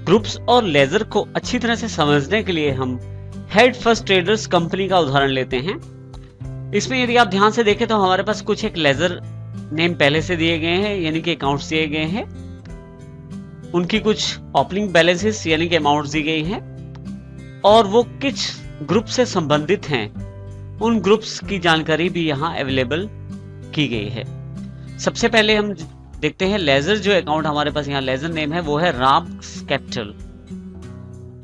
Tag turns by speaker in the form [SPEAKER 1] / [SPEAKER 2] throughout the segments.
[SPEAKER 1] Groups और laser को अच्छी तरह से समझने के लिए हम हेड फर्स्ट ट्रेडर्स कंपनी का उदाहरण लेते हैं। इसमें यदि आप ध्यान से देखें तो हमारे पास कुछ एक लेजर नेम पहले से दिए गए हैं, यानी कि अकाउंट्स दिए गए हैं, उनकी कुछ ओपनिंग बैलेंसेस यानी कि अमाउंट्स दी गई हैं, और वो किस ग्रुप से संबंधित हैं उन ग्रुप्स की जानकारी भी यहाँ अवेलेबल की गई है। सबसे पहले हम देखते हैं लेजर जो अकाउंट हमारे पास यहाँ लेजर नेम है वो है राम्स कैपिटल।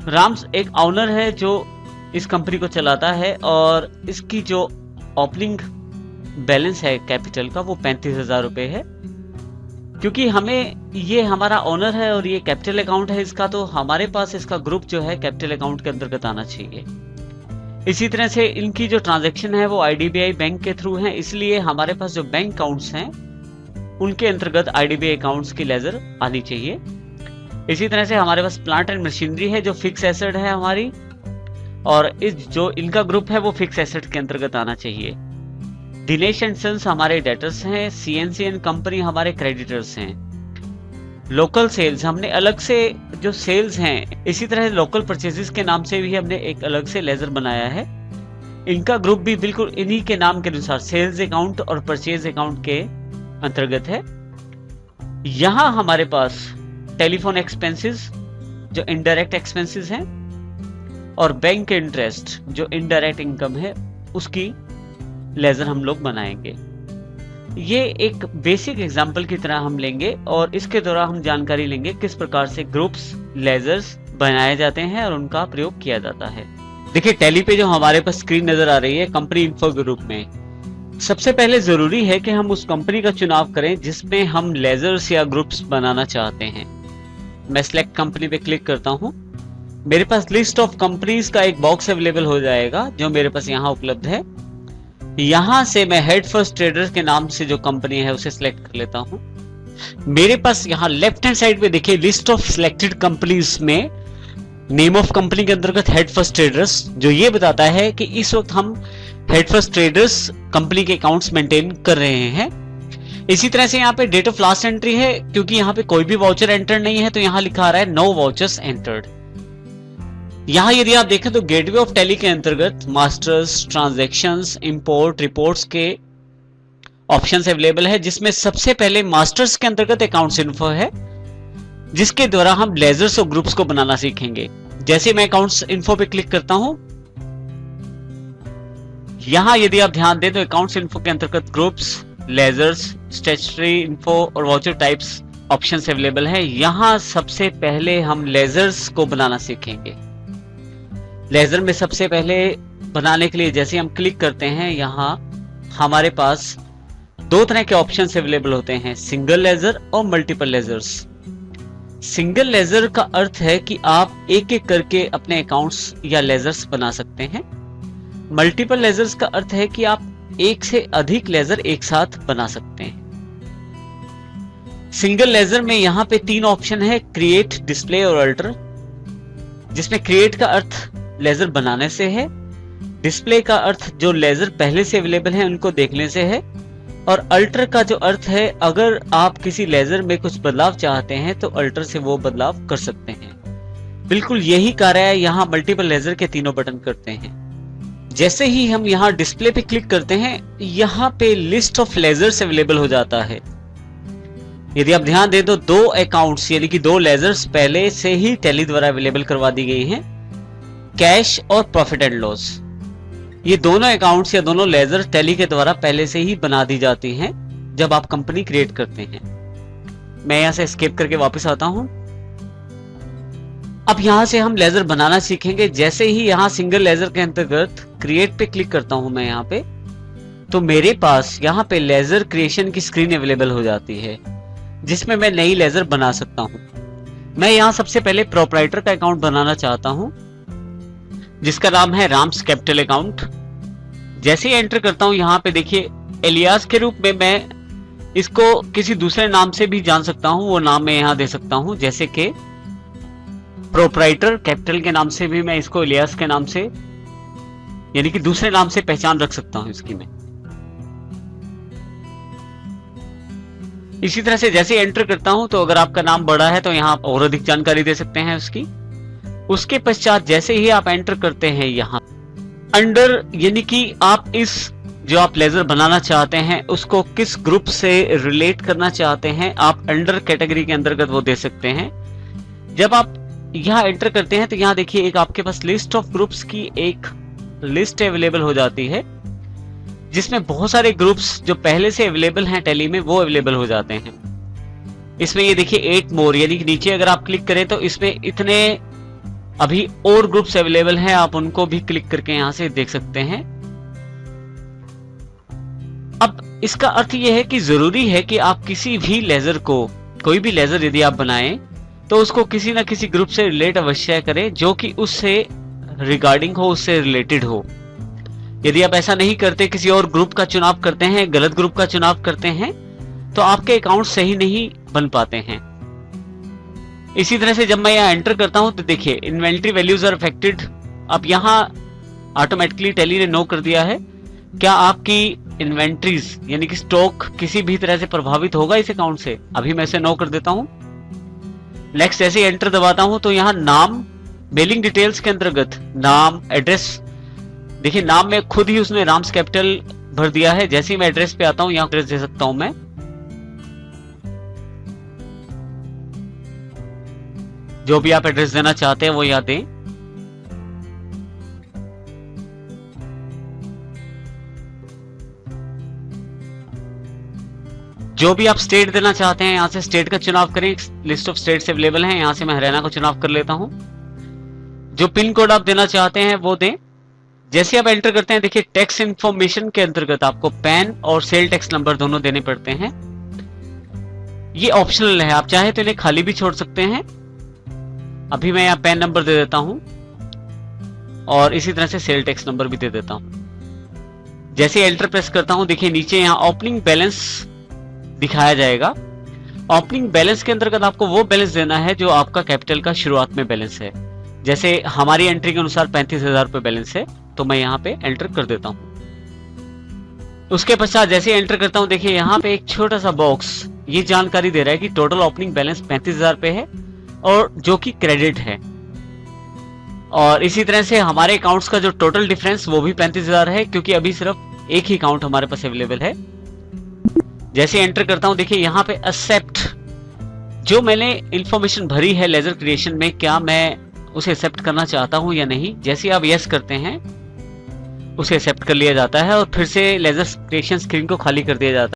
[SPEAKER 1] राम्स एक ऑनर है जो इस कंपनी को चलाता है और इसकी जो ओपनिंग बैलेंस है कैपिटल का वो 35,000 रुपए है। क्योंकि हमें ये हमारा ओनर है और ये कैपिटल अकाउंट है इसका, तो हमारे पास इसका ग्रुप जो है कैपिटल अकाउंट के अंतर्गत आना चाहिए। इसी तरह से इनकी जो ट्रांजैक्शन है वो आईडीबीआई बैंक के थ्रू है, इसलिए हमारे पास जो बैंक अकाउंट्स हैं उनके अंतर्गत आईडीबीआई अकाउंट्स की लेजर आनी चाहिए। इसी तरह से हमारे पास प्लांट एंड मशीनरी है जो फिक्स एसेट है हमारी, और इस जो इनका ग्रुप है वो फिक्स एसेट के अंतर्गत आना चाहिए। दिनेश एंड सन्स हमारे डेटर्स हैं, सीएनसी एंड कंपनी हमारे क्रेडिटर्स हैं। लोकल सेल्स हमने अलग से जो सेल्स हैं, इसी तरह लोकल परचेजेस के नाम से भी हमने एक अलग से लेजर बनाया है। इनका ग्रुप भी बिल्कुल इन्हीं के नाम के अनुसार सेल्स अकाउंट और परचेज अकाउंट के अंतर्गत है। यहां हमारे पास टेलीफोन एक्सपेंसेस जो इनडायरेक्ट एक्सपेंसेस हैं और बैंक इंटरेस्ट जो इनडायरेक्ट इनकम है उसकी लेजर हम लोग बनाएंगे। ये एक बेसिक एग्जांपल की तरह हम लेंगे और इसके द्वारा हम जानकारी लेंगे किस प्रकार से ग्रुप्स लेजर्स बनाए जाते हैं और उनका प्रयोग किया जाता है। देखिए टैली पे जो हमारे पास स्क्रीन नजर आ रही है कंपनी इन्फो ग्रुप में, सबसे पहले जरूरी है कि हम उस कंपनी का चुनाव करें जिसमें हम लेजर्स या ग्रुप्स बनाना चाहते हैं। मैं सिलेक्ट कंपनी पे क्लिक करता हूं, मेरे पास लिस्ट ऑफ कंपनीज का एक बॉक्स अवेलेबल हो जाएगा जो मेरे पास यहाँ उपलब्ध है। यहां से मैं हेड फर्स्ट ट्रेडर्स के नाम से जो कंपनी है उसे सिलेक्ट कर लेता हूं। मेरे पास यहाँ लेफ्ट हैंड साइड पे देखिए लिस्ट ऑफ सिलेक्टेड कंपनीज में नेम ऑफ कंपनी के अंतर्गत हेड फर्स्ट ट्रेडर्स, जो ये बताता है कि इस वक्त हम हेड फर्स्ट ट्रेडर्स कंपनी के अकाउंट्स मेंटेन कर रहे हैं। इसी तरह से यहाँ पे डेट ऑफ लास्ट एंट्री है, क्योंकि यहाँ पे कोई भी वाउचर एंटर नहीं है तो यहाँ लिखा आ रहा है नो वाउचर्स एंटर्ड। यहाँ यदि आप देखें तो गेटवे ऑफ टैली के अंतर्गत मास्टर्स, ट्रांजैक्शंस, इंपोर्ट, रिपोर्ट्स के ऑप्शंस अवेलेबल है, जिसमें सबसे पहले मास्टर्स के अंतर्गत अकाउंट्स इन्फो है जिसके द्वारा हम लेजर्स और ग्रुप्स को बनाना सीखेंगे। जैसे मैं अकाउंट्स इन्फो पे क्लिक करता हूं, यहां यदि आप ध्यान दें तो अकाउंट्स इन्फो के अंतर्गत ग्रुप्स, लेजर्स, स्टैट्यूटरी इन्फो और वाउचर टाइप्स ऑप्शंस अवेलेबल है। यहां सबसे पहले हम लेजर्स को बनाना सीखेंगे। लेजर में सबसे पहले बनाने के लिए जैसे हम क्लिक करते हैं, यहाँ हमारे पास दो तरह के ऑप्शंस अवेलेबल होते हैं, सिंगल लेजर और मल्टीपल लेजर्स। सिंगल लेजर का अर्थ है कि आप एक एक करके अपने अकाउंट्स या लेजर्स बना सकते हैं। मल्टीपल लेजर्स का अर्थ है कि आप एक से अधिक लेजर एक साथ बना सकते हैं। सिंगल लेजर में यहाँ पे तीन ऑप्शन है, क्रिएट, डिस्प्ले और अल्टर, जिसमें क्रिएट का अर्थ लेजर बनाने से है, डिस्प्ले का अर्थ जो लेजर पहले से अवेलेबल है उनको देखने से है, और अल्टर का जो अर्थ है अगर आप किसी लेजर में कुछ बदलाव चाहते हैं तो अल्टर से वो बदलाव कर सकते हैं। बिल्कुल यही कार्य यहाँ मल्टीपल लेजर के तीनों बटन करते हैं। जैसे ही हम यहाँ डिस्प्ले पे क्लिक करते हैं, यहाँ पे लिस्ट ऑफ लेजर्स अवेलेबल हो जाता है। यदि आप ध्यान दें तो दो अकाउंट्स यानी कि दो लेजर्स पहले से ही टैली द्वारा अवेलेबल करवा दी गई हैं, कैश और प्रॉफिट एंड लॉस। ये दोनों अकाउंट्स या दोनों लेजर टैली के द्वारा पहले से ही बना दी जाती हैं जब आप कंपनी क्रिएट करते हैं। मैं यहां से स्किप करके वापस आता हूं। अब यहां से हम लेजर बनाना सीखेंगे। जैसे ही यहां सिंगल लेजर के अंतर्गत क्रिएट पे क्लिक करता हूं मैं यहाँ पे, तो मेरे पास यहाँ पे लेजर क्रिएशन की स्क्रीन अवेलेबल हो जाती है जिसमें मैं नई लेजर बना सकता हूं। मैं यहाँ सबसे पहले प्रोप्राइटर का अकाउंट बनाना चाहता हूं जिसका नाम है राम्स कैपिटल अकाउंट। जैसे ही एंटर करता हूं यहाँ पे देखिए एलियास के रूप में मैं इसको किसी दूसरे नाम से भी जान सकता हूं, वो नाम मैं यहाँ दे सकता हूं, जैसे कि प्रोप्राइटर कैपिटल के नाम से भी मैं इसको एलियास के नाम से यानी कि दूसरे नाम से पहचान रख सकता हूं इसकी मैं। इसी तरह से जैसे एंटर करता हूं तो अगर आपका नाम बड़ा है तो यहाँ आप और अधिक जानकारी दे सकते हैं उसकी। उसके पश्चात जैसे ही आप एंटर करते हैं यहाँ अंडर, यानी कि आप इस जो आप लेजर बनाना चाहते हैं उसको किस ग्रुप से रिलेट करना चाहते हैं, आप अंडर कैटेगरी के अंतर्गत वो दे सकते हैं। जब आप यहाँ एंटर करते हैं तो यहाँ देखिए एक आपके पास लिस्ट ऑफ ग्रुप्स की एक लिस्ट अवेलेबल हो जाती है, जिसमें बहुत सारे ग्रुप्स जो पहले से अवेलेबल हैं टैली में वो अवेलेबल हो जाते हैं। इसमें ये देखिए 8 मोर, यानी कि नीचे अगर आप क्लिक करें तो इसमें इतने अभी और ग्रुप्स अवेलेबल हैं, आप उनको भी क्लिक करके यहां से देख सकते हैं। अब इसका अर्थ यह है कि जरूरी है कि आप किसी भी लेजर को, कोई भी लेजर यदि आप बनाएं तो उसको किसी ना किसी ग्रुप से रिलेट अवश्य करें जो कि उससे रिगार्डिंग हो, उससे रिलेटेड हो। यदि आप ऐसा नहीं करते, किसी और ग्रुप का चुनाव करते हैं, गलत ग्रुप का चुनाव करते हैं, तो आपके अकाउंट सही नहीं बन पाते हैं। इसी तरह से जब मैं यहाँ एंटर करता हूं तो देखिए इन्वेंट्री वैल्यूज आर अफेक्टेड। अब यहाँ ऑटोमेटिकली टैली ने नो कर दिया है। क्या आपकी इन्वेंट्रीज यानी कि स्टॉक किसी भी तरह से प्रभावित होगा इस अकाउंट से? अभी मैं इसे नो कर देता हूं। नेक्स्ट जैसे एंटर दबाता हूं तो यहाँ नाम, मेलिंग डिटेल्स के अंतर्गत नाम, एड्रेस, देखिए नाम में खुद ही उसने राम्स कैपिटल भर दिया है। जैसे ही मैं एड्रेस पे आता हूं यहाँ एड्रेस दे सकता हूं मैं। जो भी आप एड्रेस देना चाहते हैं वो यहाँ दें। जो भी आप स्टेट देना चाहते हैं यहाँ से स्टेट का चुनाव करें। लिस्ट ऑफ स्टेट्स अवेलेबल हैं, यहाँ से मैं हरियाणा को चुनाव कर लेता हूं। जो पिन कोड आप देना चाहते हैं वो दें। जैसे आप एंटर करते हैं देखिए टैक्स इंफॉर्मेशन के अंतर्गत आपको पैन और सेल टैक्स नंबर दोनों देने पड़ते हैं। ये ऑप्शनल है, आप चाहे तो इन्हें खाली भी छोड़ सकते हैं। अभी मैं यहाँ पैन नंबर दे देता हूं और इसी तरह से सेल टैक्स नंबर भी दे देता हूं। जैसे एंटर प्रेस करता हूं देखिए नीचे यहाँ ओपनिंग बैलेंस दिखाया जाएगा। ओपनिंग बैलेंस के अंतर्गत आपको वो बैलेंस देना है जो आपका कैपिटल का शुरुआत में बैलेंस है। जैसे हमारी एंट्री के अनुसार 35,000 रुपए बैलेंस है, तो मैं यहाँ पे एंटर कर देता हूँ। उसके पश्चात जैसे एंटर करता हूँ देखिए यहाँ पे एक छोटा सा बॉक्स ये जानकारी दे रहा है कि टोटल ओपनिंग बैलेंस 35,000 रुपए है और जो कि क्रेडिट है। और इसी तरह से हमारे अकाउंट्स का जो टोटल डिफरेंस वो भी 35,000 है, क्योंकि अभी सिर्फ एक ही अकाउंट हमारे पास अवेलेबल है। जैसे एंटर करता हूं देखिए यहाँ पे एक्सेप्ट, जो मैंने इंफॉर्मेशन भरी है लेजर क्रिएशन में, क्या मैं उसे एक्सेप्ट करना चाहता हूं या नहीं। जैसे आप यस करते हैं उसे एक्सेप्ट कर लिया जाता है और फिर से लेजर क्रिएशन स्क्रीन को खाली कर दिया जाता है।